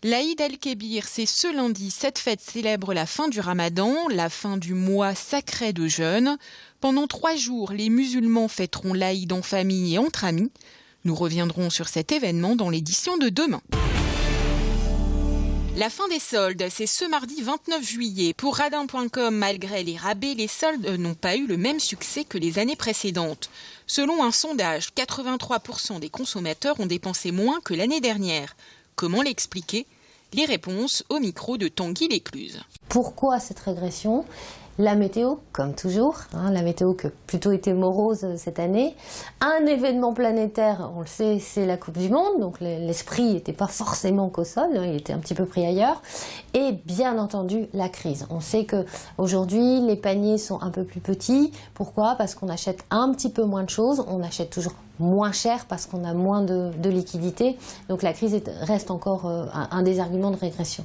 L'Aïd el-Kébir, c'est ce lundi. Cette fête célèbre la fin du Ramadan, la fin du mois sacré de jeûne. Pendant 3 jours, les musulmans fêteront l'Aïd en famille et entre amis. Nous reviendrons sur cet événement dans l'édition de demain. La fin des soldes, c'est ce mardi 29 juillet. Pour Radin.com, malgré les rabais, les soldes n'ont pas eu le même succès que les années précédentes. Selon un sondage, 83% des consommateurs ont dépensé moins que l'année dernière. Comment l'expliquer? Les réponses au micro de Tanguy Lécluse. Pourquoi cette régression? La météo, comme toujours, la météo qui a plutôt été morose cette année. Un événement planétaire, on le sait, c'est la Coupe du Monde, donc l'esprit n'était pas forcément qu'au sol, il était un petit peu pris ailleurs. Et bien entendu, la crise. On sait qu'aujourd'hui, les paniers sont un peu plus petits. Pourquoi? Parce qu'on achète un petit peu moins de choses, on achète toujours moins cher parce qu'on a moins de liquidité. Donc la crise reste encore un des arguments de régression.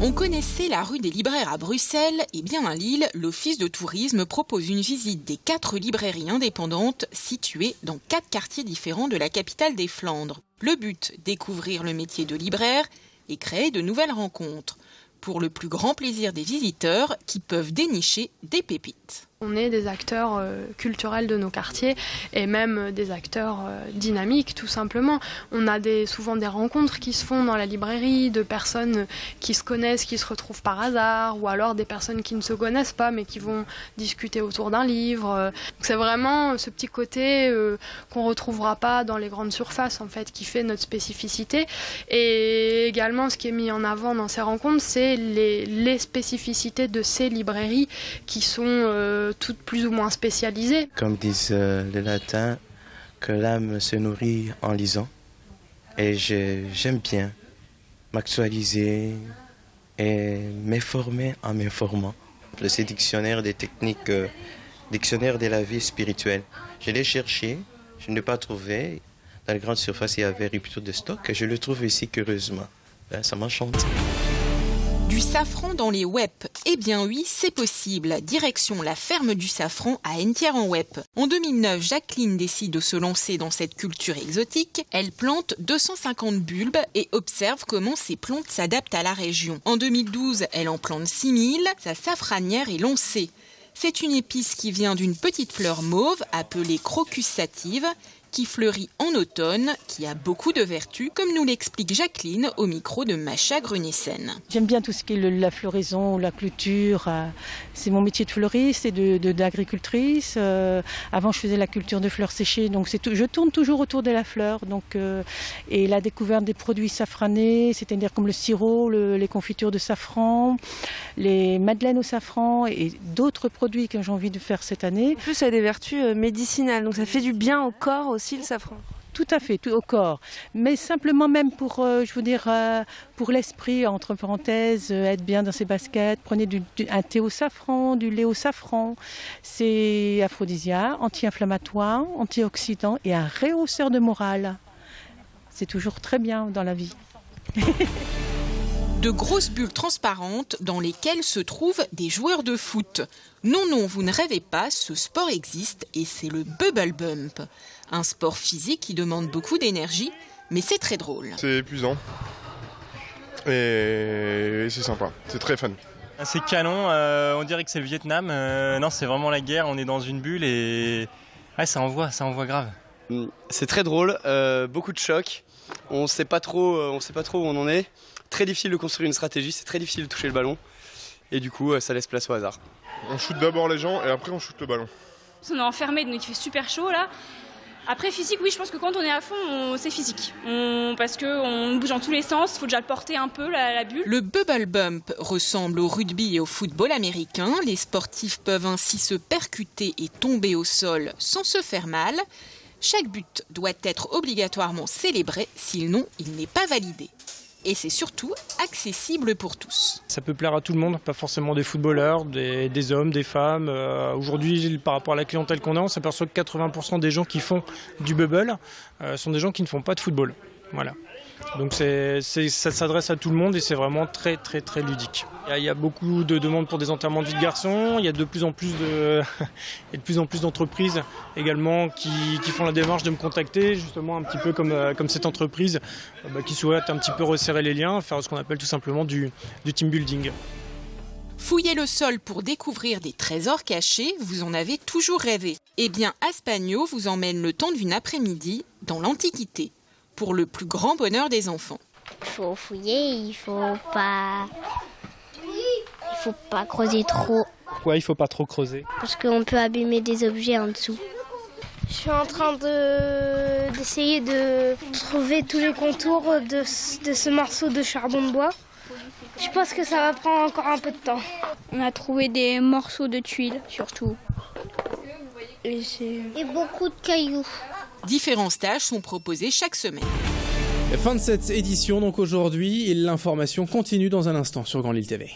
On connaissait la rue des libraires à Bruxelles, et bien à Lille, l'Office de tourisme propose une visite des 4 librairies indépendantes situées dans 4 quartiers différents de la capitale des Flandres. Le but, découvrir le métier de libraire et créer de nouvelles rencontres, pour le plus grand plaisir des visiteurs qui peuvent dénicher des pépites. On est des acteurs culturels de nos quartiers et même des acteurs dynamiques tout simplement. On a souvent des rencontres qui se font dans la librairie de personnes qui se connaissent, qui se retrouvent par hasard ou alors des personnes qui ne se connaissent pas mais qui vont discuter autour d'un livre. C'est vraiment ce petit côté qu'on ne retrouvera pas dans les grandes surfaces en fait qui fait notre spécificité. Et également ce qui est mis en avant dans ces rencontres c'est les spécificités de ces librairies qui sont toutes plus ou moins spécialisées. Comme disent les latins, que l'âme se nourrit en lisant. Et j'aime bien m'actualiser et m'informer en m'informant. C'est dictionnaire des techniques, dictionnaire de la vie spirituelle. Je l'ai cherché, je ne l'ai pas trouvé. Dans les grandes surfaces, il y avait rupture de stock. Je le trouve ici curieusement. Ça m'enchante. Du safran dans les Wep. Eh bien oui, c'est possible. Direction la ferme du safran à Entière-en-Wep. En 2009, Jacqueline décide de se lancer dans cette culture exotique. Elle plante 250 bulbes et observe comment ces plantes s'adaptent à la région. En 2012, elle en plante 6000. Sa safranière est lancée. C'est une épice qui vient d'une petite fleur mauve appelée Crocus sativa, qui fleurit en automne, qui a beaucoup de vertus, comme nous l'explique Jacqueline au micro de Macha Grunessen. J'aime bien tout ce qui est la floraison, la clôture. C'est mon métier de fleuriste et d'agricultrice. Avant, je faisais la culture de fleurs séchées, donc je tourne toujours autour de la fleur. Donc, et la découverte des produits safranés, c'est-à-dire comme le sirop, les confitures de safran, les madeleines au safran et d'autres produits que j'ai envie de faire cette année. En plus, ça a des vertus médicinales, donc ça fait du bien au corps aussi. Le safran. Tout à fait, tout au corps. Mais simplement même pour, pour l'esprit, entre parenthèses, être bien dans ses baskets, prenez un thé au safran, du lait au safran. C'est aphrodisiaque, anti-inflammatoire, antioxydant et un rehausseur de morale. C'est toujours très bien dans la vie. De grosses bulles transparentes dans lesquelles se trouvent des joueurs de foot. Non, vous ne rêvez pas, ce sport existe et c'est le bubble bump. Un sport physique qui demande beaucoup d'énergie, mais c'est très drôle. C'est épuisant et c'est sympa, c'est très fun. C'est canon, on dirait que c'est le Vietnam. Non, c'est vraiment la guerre, on est dans une bulle et ouais, ça envoie grave. C'est très drôle, beaucoup de chocs, on sait pas trop où on en est. Très difficile de construire une stratégie, c'est très difficile de toucher le ballon et du coup ça laisse place au hasard. On shoot d'abord les gens et après on shoot le ballon. On est enfermé donc il fait super chaud là. Après physique, oui, je pense que quand on est à fond, c'est physique. Parce qu'on bouge dans tous les sens, il faut déjà le porter un peu, la bulle. Le bubble bump ressemble au rugby et au football américain. Les sportifs peuvent ainsi se percuter et tomber au sol sans se faire mal. Chaque but doit être obligatoirement célébré, sinon il n'est pas validé. Et c'est surtout accessible pour tous. Ça peut plaire à tout le monde, pas forcément des footballeurs, des hommes, des femmes. Aujourd'hui, par rapport à la clientèle qu'on a, on s'aperçoit que 80% des gens qui font du bubble sont des gens qui ne font pas de football. Voilà. Donc ça s'adresse à tout le monde et c'est vraiment très très très ludique. Il y a beaucoup de demandes pour des enterrements de vie de garçon. Il y a de plus en plus d'entreprises également qui font la démarche de me contacter, justement un petit peu comme cette entreprise qui souhaite un petit peu resserrer les liens, faire ce qu'on appelle tout simplement du team building. Fouiller le sol pour découvrir des trésors cachés, vous en avez toujours rêvé. Eh bien, Aspagno vous emmène le temps d'une après-midi dans l'Antiquité, pour le plus grand bonheur des enfants. Il faut fouiller, il faut pas creuser trop. Pourquoi il faut pas trop creuser? Parce qu'on peut abîmer des objets en dessous. Je suis en train d'essayer de trouver tous les contours de ce morceau de charbon de bois. Je pense que ça va prendre encore un peu de temps. On a trouvé des morceaux de tuiles, surtout. Et beaucoup de cailloux. Différents stages sont proposés chaque semaine. Fin de cette édition donc aujourd'hui et l'information continue dans un instant sur Grand Lille TV.